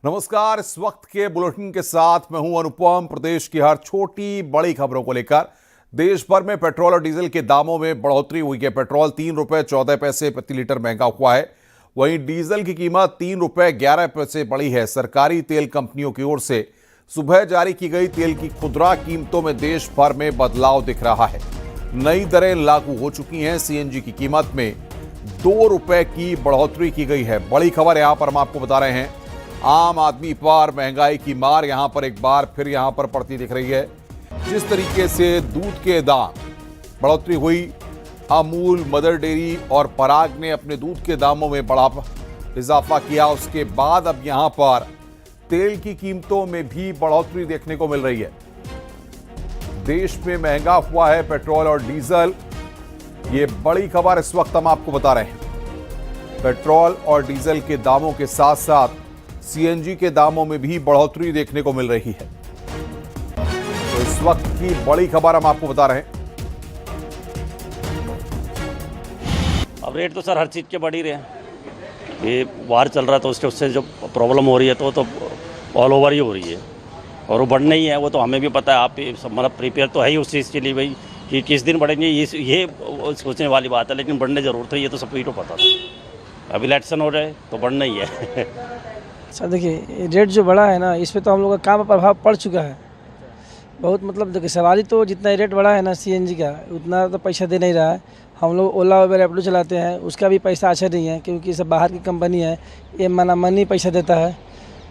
नमस्कार। इस वक्त के बुलेटिन के साथ मैं हूं अनुपम। प्रदेश की हर छोटी बड़ी खबरों को लेकर देश भर में पेट्रोल और डीजल के दामों में बढ़ोतरी हुई है। पेट्रोल 3 रुपए 14 पैसे प्रति लीटर महंगा हुआ है, वहीं डीजल की कीमत 3 रुपए 11 पैसे बढ़ी है। सरकारी तेल कंपनियों की ओर से सुबह जारी की गई तेल की खुदरा कीमतों में देश भर में बदलाव दिख रहा है। नई दरें लागू हो चुकी हैं। सीएनजी की कीमत में 2 रुपए की बढ़ोतरी की गई है। बड़ी खबर यहां पर हम आपको बता रहे हैं, आम आदमी पर महंगाई की मार यहां पर एक बार फिर यहां पर पड़ती दिख रही है। जिस तरीके से दूध के दाम बढ़ोतरी हुई, अमूल, मदर डेयरी और पराग ने अपने दूध के दामों में बड़ा इजाफा किया। उसके बाद अब यहां पर तेल की कीमतों में भी बढ़ोतरी देखने को मिल रही है। देश में महंगा हुआ है पेट्रोल और डीजल, ये बड़ी खबर इस वक्त हम आपको बता रहे हैं। पेट्रोल और डीजल के दामों के साथ साथ सीएनजी के दामों में भी बढ़ोतरी देखने को मिल रही है। तो इस वक्त की बड़ी खबर हम आपको बता रहे हैं। अब रेट तो सर हर चीज़ के बढ़ ही रहे हैं। ये वार चल रहा है तो उससे जो प्रॉब्लम हो रही है तो ऑल ओवर ही हो रही है और वो बढ़ना ही है। वो तो हमें भी पता है, आप मतलब प्रिपेयर तो है ही उस चीज़ के लिए भाई कि किस दिन बढ़ेंगे, ये सोचने वाली बात है। लेकिन बढ़ने ज़रूरत है, ये तो सबको ही तो पता था। अभी इलेक्शन हो जाए तो बढ़ना ही है। सर देखिए, रेट जो बढ़ा है ना, इस पे तो हम लोग का काम पर प्रभाव पड़ चुका है बहुत। मतलब देखिए, सवारी तो जितना रेट बढ़ा है ना सीएनजी का, उतना तो पैसा दे नहीं रहा है। हम लोग ओला उबर रैपिडो चलाते हैं, उसका भी पैसा अच्छा नहीं है क्योंकि सब बाहर की कंपनी है। ये मनी पैसा देता है।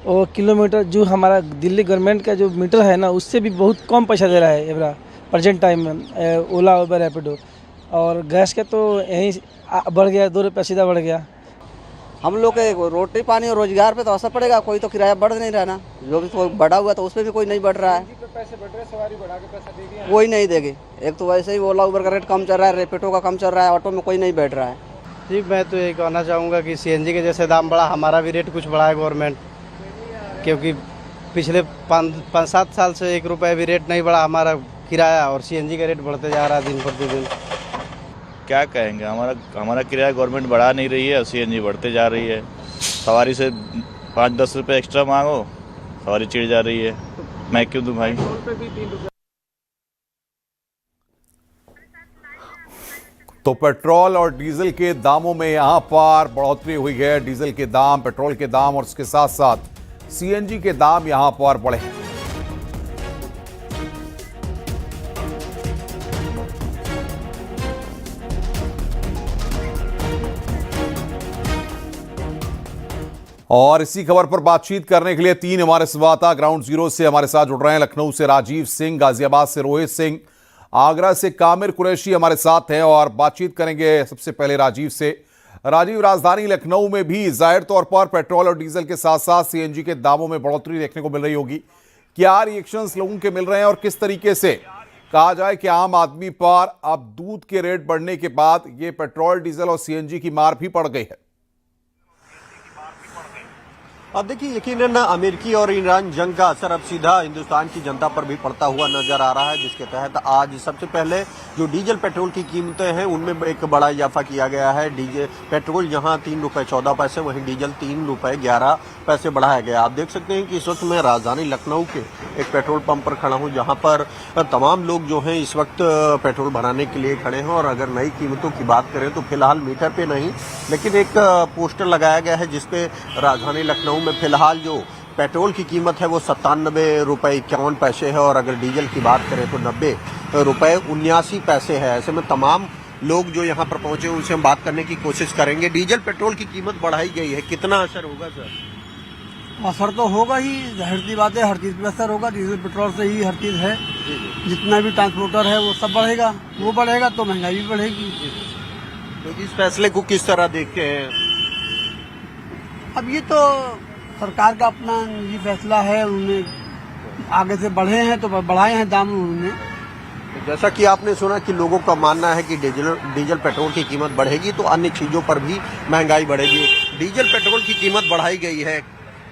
और किलोमीटर जो हमारा दिल्ली गवर्नमेंट का जो मीटर है ना, उससे भी बहुत कम पैसा दे रहा है एवरा प्रेजेंट टाइम में ओला उबर रैपिडो। और गैस का तो यहीं बढ़ गया, 2 रुपये सीधा बढ़ गया। हम लोग के रोटी पानी और रोजगार पे तो असर पड़ेगा। कोई तो किराया बढ़ नहीं रहा ना, जो भी तो बढ़ा हुआ तो उस पर भी कोई नहीं बढ़ रहा है। पैसे बढ़ रहे, सवारी बढ़ा के पैसा दे दिया, कोई नहीं देगी। एक तो वैसे ही ओला उबर का रेट कम चल रहा है, रैपिडो का कम चल रहा है, ऑटो में कोई नहीं बैठ रहा है। ठीक, मैं तो ये कहना चाहूँगा कि सीएनजी के जैसे दाम बढ़ा, हमारा भी रेट कुछ बढ़ा है गवर्नमेंट, क्योंकि पिछले 5-7 साल से 1 रुपये भी रेट नहीं बढ़ा हमारा किराया, और सीएनजी का रेट बढ़ते जा रहा है दिन प्रतिदिन। क्या कहेंगे, हमारा किराया गवर्नमेंट बढ़ा नहीं रही है, सीएनजी बढ़ते जा रही है। सवारी से 5-10 रुपये एक्स्ट्रा मांगो, सवारी चिढ़ जा रही है। मैं क्यों दूं भाई। तो पेट्रोल और डीजल के दामों में यहां पर बढ़ोतरी हुई है। डीजल के दाम, पेट्रोल के दाम और इसके साथ साथ सीएनजी के दाम यहां पर बढ़े हैं। और इसी खबर पर बातचीत करने के लिए 3 हमारे संवाददाता ग्राउंड जीरो से हमारे साथ जुड़ रहे हैं। लखनऊ से राजीव सिंह, गाजियाबाद से रोहित सिंह, आगरा से कामिर कुरैशी हमारे साथ हैं और बातचीत करेंगे सबसे पहले राजीव से। राजीव, राजधानी लखनऊ में भी जाहिर तौर पर पेट्रोल और डीजल के साथ साथ सीएनजी के दामों में बढ़ोतरी देखने को मिल रही होगी। क्या रिएक्शंस लोगों के मिल रहे हैं और किस तरीके से कहा जाए कि आम आदमी पर अब दूध के रेट बढ़ने के बाद ये पेट्रोल, डीजल और सीएनजी की मार भी पड़ गई है? अब देखिए, यकीनन अमेरिकी और ईरान जंग का असर अब सीधा हिंदुस्तान की जनता पर भी पड़ता हुआ नजर आ रहा है, जिसके तहत आज सबसे पहले जो डीजल पेट्रोल की कीमतें हैं उनमें एक बड़ा इजाफा किया गया है। डीजल पेट्रोल यहां 3 रुपए 14 पैसे, वहीं डीजल 3 रुपए 11 पैसे बढ़ाया गया। आप देख सकते हैं कि इस वक्त मैं राजधानी लखनऊ के एक पेट्रोल पंप पर खड़ा हूं, जहां पर तमाम लोग जो हैं इस वक्त पेट्रोल भराने के लिए खड़े हैं। और अगर नई कीमतों की बात करें तो फिलहाल मीटर पे नहीं, लेकिन एक पोस्टर लगाया गया है जिसपे राजधानी लखनऊ में फिलहाल जो पेट्रोल की कीमत है वो 97 रुपए 51 पैसे है, और अगर डीजल की बात करें तो 90 रुपए 79 पैसे है। ऐसे में तमाम लोग जो यहाँ पर पहुंचे उनसे हम बात करने की कोशिश करेंगे। डीजल पेट्रोल की कीमत बढ़ाई गई है, कितना असर होगा सर? असर तो होगा ही, जाहिर सी बात है, हर चीज पे असर होगा। डीजल पेट्रोल से ही हर चीज है। जितना भी ट्रांसपोर्टर है वो सब बढ़ेगा, वो बढ़ेगा तो महंगाई भी बढ़ेगी। तो इस फैसले को किस तरह देखते हैं? अब ये तो सरकार का अपना ये फैसला है, उन्होंने आगे से बढ़े हैं तो बढ़ाए हैं दाम उन्होंने। जैसा कि आपने सुना कि लोगों का मानना है कि डीजल पेट्रोल की कीमत बढ़ेगी तो अन्य चीजों पर भी महंगाई बढ़ेगी। डीजल पेट्रोल की कीमत बढ़ाई गई है,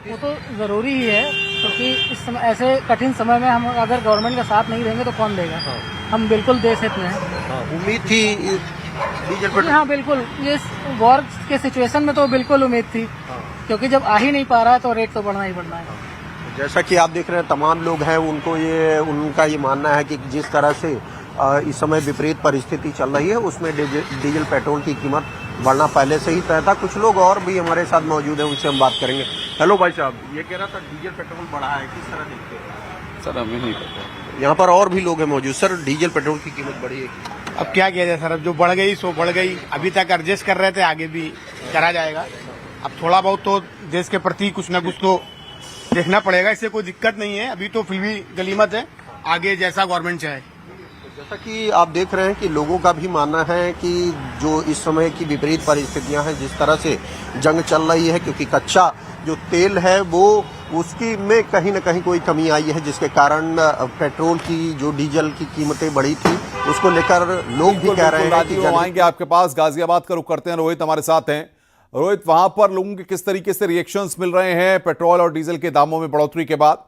वो तो जरूरी ही है, क्योंकि इस समय ऐसे कठिन समय में हम अगर गवर्नमेंट का साथ नहीं देंगे तो कौन देगा। हम बिल्कुल देश हित में हैं। उम्मीद थी डीजल पेट्रोल। हाँ बिल्कुल, ये वॉर के सिचुएशन में तो बिल्कुल उम्मीद थी क्योंकि जब आ ही नहीं पा रहा है तो रेट तो बढ़ना ही बढ़ना है। जैसा कि आप देख रहे हैं तमाम लोग हैं उनका ये मानना है कि जिस तरह से इस समय विपरीत परिस्थिति चल रही है उसमें डीजल पेट्रोल की कीमत बढ़ना पहले से ही तय था। कुछ लोग और भी हमारे साथ मौजूद हैं, उनसे हम बात करेंगे। हेलो भाई साहब, ये कह रहा था डीजल पेट्रोल बढ़ा है, किस तरह देखते हैं? सर हमें नहीं पता। यहाँ पर और भी लोग हैं मौजूद। सर, डीजल पेट्रोल की कीमत बढ़ी है? अब क्या किया जाए सर, अब जो बढ़ गई सो बढ़ गई। अभी तक एडजस्ट कर रहे थे, आगे भी करा जाएगा। अब थोड़ा बहुत तो देश के प्रति कुछ न कुछ तो देखना पड़ेगा, इससे कोई दिक्कत नहीं है। अभी तो फिर भी गलीमत है, आगे जैसा गवर्नमेंट चाहे। जैसा कि आप देख रहे हैं कि लोगों का भी मानना है कि जो इस समय की विपरीत परिस्थितियां हैं, जिस तरह से जंग चल रही है, क्योंकि कच्चा जो तेल है वो उसकी में कहीं न कहीं कोई कमी आई है, जिसके कारण पेट्रोल की जो डीजल की कीमतें बढ़ी थी उसको लेकर लोग भी कह रहे हैं कि आएंगे आपके पास। गाजियाबाद का रुख करते हैं, रोहित हमारे साथ हैं। रोहित, वहां पर लोगों के किस तरीके से रिएक्शंस मिल रहे हैं पेट्रोल और डीजल के दामों में बढ़ोतरी के बाद?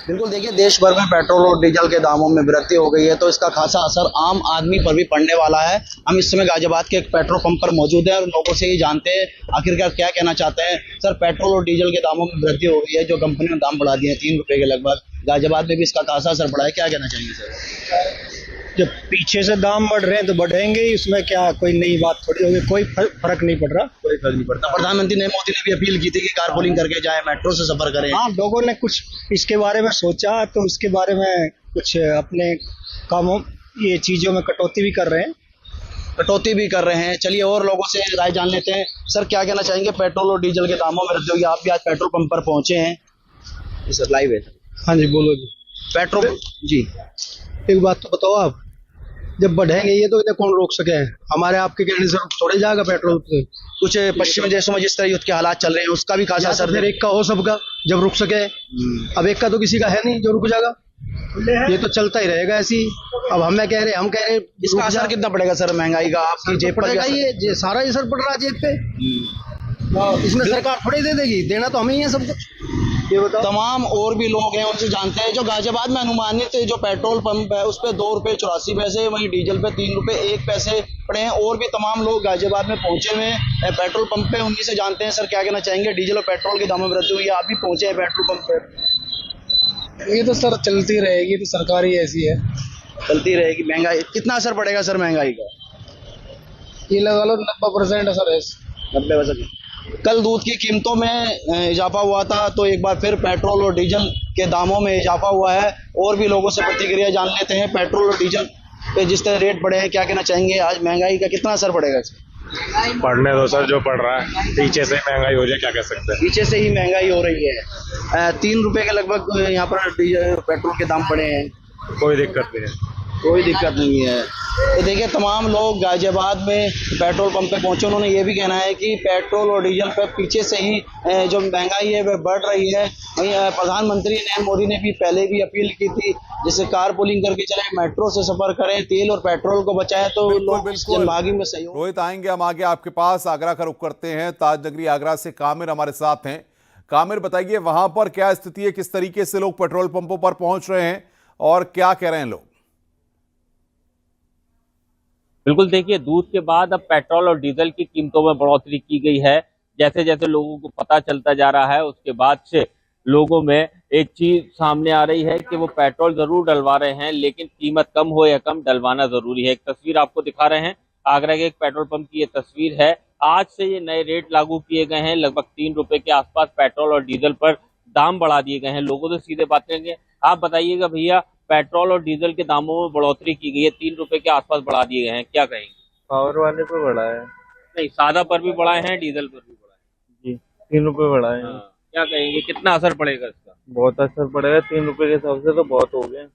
बिल्कुल, देखिए देश भर में पेट्रोल और डीजल के दामों में वृद्धि हो गई है तो इसका खासा असर आम आदमी पर भी पड़ने वाला है। हम इस समय गाजियाबाद के एक पेट्रोल पंप पर मौजूद हैं और लोगों से ही जानते हैं आखिरकार क्या कहना चाहते हैं। सर, पेट्रोल और डीजल के दामों में वृद्धि हो गई है, जो कंपनी ने दाम बढ़ा दिए हैं 3 रुपए के लगभग, गाजियाबाद में भी इसका खासा असर पड़ा है, क्या कहना चाहेंगे सर? जब पीछे से दाम बढ़ रहे हैं तो बढ़ेंगे ही, उसमें क्या कोई नई बात थोड़ी होगी, कोई फर्क नहीं पड़ रहा। कोई फर्क नहीं पड़ता। प्रधानमंत्री मोदी ने भी अपील की थी कि कारपूलिंग करके जाए, मेट्रो से सफर करें। हाँ, लोगों ने कुछ इसके बारे में सोचा तो उसके बारे में कुछ अपने कामों ये चीजों में कटौती भी कर रहे हैं। चलिए और लोगों से राय जान लेते हैं। सर, क्या कहना चाहेंगे, पेट्रोल और डीजल के दामों में वृद्धि हुई, आप भी आज पेट्रोल पंप पर पहुंचे हैं? जी सर, लाइव है। हाँ जी, बोलो जी। पेट्रोल जी, एक बात तो बताओ आप, जब बढ़ेंगे ये तो इन्हें कौन रोक सके? हमारे आपके कहने से थोड़े जाएगा पेट्रोल पे। कुछ पश्चिमी देशों में जिस तरह युद्ध के हालात चल रहे हैं उसका भी खासा असर। फिर एक का हो सबका, जब रुक सके। अब एक का तो किसी का है नहीं जो रुक जाएगा, ये तो चलता ही रहेगा ऐसी। अब हम कह रहे इसका असर कितना पड़ेगा सर महंगाई का आपकी जेब पर? पड़ेगा, ये सारा असर पड़ रहा है जेब पे। इसमें सरकार थोड़ी दे देगी, देना तो हमें ही है सब कुछ। ये बताओ। तमाम और भी लोग हैं उनसे जानते हैं। जो गाजियाबाद में अनुमानित जो पेट्रोल पंप है उस पे 2 रुपए 84 पैसे, वहीं डीजल पे 3 रुपए 1 पैसे पड़े हैं। और भी तमाम लोग गाजियाबाद में पहुंचे हुए हैं पेट्रोल पंप पे, उन्हीं से जानते हैं। सर, क्या कहना चाहेंगे, डीजल और पेट्रोल के दामों में वृद्धि हुई है, आप भी पहुंचे हैं पेट्रोल पंप पे? ये तो सर चलती रहेगी, तो सरकार ही ऐसी है, चलती रहेगी। महंगाई कितना असर पड़ेगा सर महंगाई का? ये लगा लो 90% असर है। 90%। कल दूध की कीमतों में इजाफा हुआ था तो एक बार फिर पेट्रोल और डीजल के दामों में इजाफा हुआ है। और भी लोगों से प्रतिक्रिया जान लेते हैं। पेट्रोल और डीजल पे जिस तरह रेट बढ़े हैं, क्या कहना चाहेंगे, आज महंगाई का कितना असर पड़ेगा? पढ़ने दो सर, जो पढ़ रहा है, पीछे से महंगाई हो जाए, क्या कह सकते हैं। पीछे से ही महंगाई हो रही है। 3 रुपए के लगभग यहाँ पर डीजल पेट्रोल के दाम पड़े हैं। कोई दिक्कत नहीं है, कोई दिक्कत नहीं है। तो देखिए तमाम लोग गाजियाबाद में पेट्रोल पंप पे पहुंचे, उन्होंने ये भी कहना है कि पेट्रोल और डीजल पे पीछे से ही जो महंगाई है वह बढ़ रही है। वहीं प्रधानमंत्री नरेंद्र मोदी ने भी पहले भी अपील की थी जिससे कारपूलिंग करके चले, मेट्रो से सफर करें, तेल और पेट्रोल को बचाएं तो लोग जनभागी में सहयोग। रोहित, आएंगे हम आगे आपके पास। आगरा का रुख करते हैं, ताज नगरी आगरा से कामिर हमारे साथ हैं। कामिर, बताइए वहां पर क्या स्थिति है, किस तरीके से लोग पेट्रोल पंपों पर पहुंच रहे हैं और क्या कह रहे हैं लोग? बिल्कुल, देखिए दूध के बाद अब पेट्रोल और डीजल की कीमतों में बढ़ोतरी की गई है। जैसे जैसे लोगों को पता चलता जा रहा है उसके बाद से लोगों में एक चीज सामने आ रही है कि वो पेट्रोल जरूर डलवा रहे हैं लेकिन कीमत कम हो या कम डलवाना जरूरी है। एक तस्वीर आपको दिखा रहे हैं, आगरा के एक पेट्रोल पंप की ये तस्वीर है। आज से ये नए रेट लागू किए गए हैं, लगभग 3 रुपए के आसपास पेट्रोल और डीजल पर दाम बढ़ा दिए गए हैं। लोगों से सीधे बात करेंगे, आप बताइएगा भैया, पेट्रोल और डीजल के दामों में बढ़ोतरी की गई है, 3 रुपए के आसपास बढ़ा दिए गए हैं, क्या कहेंगे? पावर वाले पे बढ़ा है, नहीं सादा पर भी बढ़ाए हैं, डीजल पर भी बढ़ाए जी, 3 रुपए बढ़ा है। क्या कहेंगे, कितना असर पड़ेगा इसका? बहुत असर पड़ेगा, 3 रुपए के हिसाब से तो बहुत हो गए।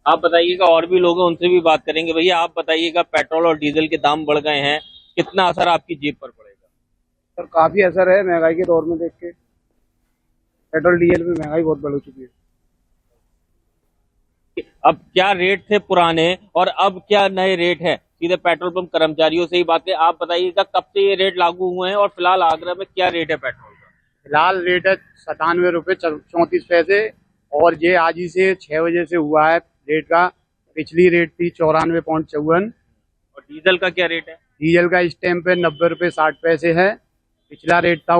आप बताइएगा, और भी लोग हैं उनसे भी बात करेंगे। भैया आप बताइएगा, पेट्रोल और डीजल के दाम बढ़ गए हैं, कितना असर आपकी जेब पर पड़ेगा? सर काफी असर है, महंगाई के दौर में देख के पेट्रोल डीजल में महंगाई बहुत बढ़ चुकी है। अब क्या रेट थे पुराने और अब क्या नए रेट है? सीधे पेट्रोल पंप कर्मचारियों से ही बातें। आप बताइएगा कब से ये रेट लागू हुए हैं और फिलहाल आगरा में क्या रेट है पेट्रोल का? फिलहाल रेट है 97 रुपए 34 पैसे और ये आज ही से 6 बजे से हुआ है रेट का। पिछली रेट थी 94.54। और डीजल का क्या रेट है? डीजल का इस टाइम पे 90 रुपये 60 पैसे है। पिछला रेट था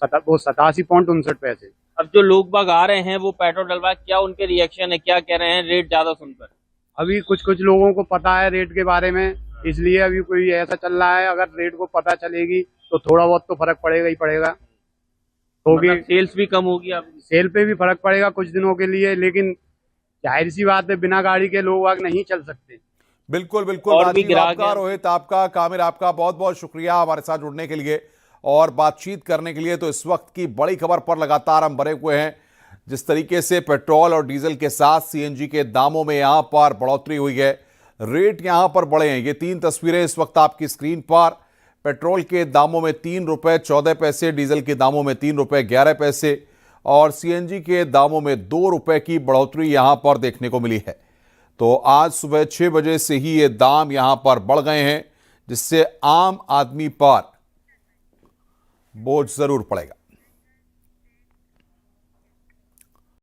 87.59 अब जो लोग बाग आ रहे हैं वो पेट्रोल डलवा, क्या उनके रिएक्शन है, क्या कह रहे हैं रेट ज्यादा सुनकर? अभी कुछ लोगों को पता है रेट के बारे में, इसलिए अभी कोई ऐसा चल रहा है। अगर रेट को पता चलेगी तो थोड़ा बहुत तो फर्क पड़ेगा ही पड़ेगा। होगी मतलब सेल्स भी कम होगी, आप सेल पे भी फर्क पड़ेगा कुछ दिनों के लिए, लेकिन जाहिर सी बात है बिना गाड़ी के लोग आग नहीं चल सकते। बिल्कुल बिल्कुल। और भी राजीव ग्राहक आपका, हैं। रोहित आपका, कामिर आपका बहुत बहुत शुक्रिया हमारे साथ जुड़ने के लिए और बातचीत करने के लिए। तो इस वक्त की बड़ी खबर पर लगातार हम बने हुए हैं। जिस तरीके से पेट्रोल और डीजल के साथ सीएनजी के दामों में यहां पर बढ़ोतरी हुई है, रेट यहां पर बढ़े हैं। ये 3 तस्वीरें इस वक्त आपकी स्क्रीन पर। पेट्रोल के दामों में 3 रुपए 14 पैसे, डीजल के दामों में 3 रुपए 11 पैसे और सीएनजी के दामों में 2 रुपए की बढ़ोतरी यहां पर देखने को मिली है। तो आज सुबह 6 बजे से ही ये दाम यहां पर बढ़ गए हैं, जिससे आम आदमी पर बोझ जरूर पड़ेगा।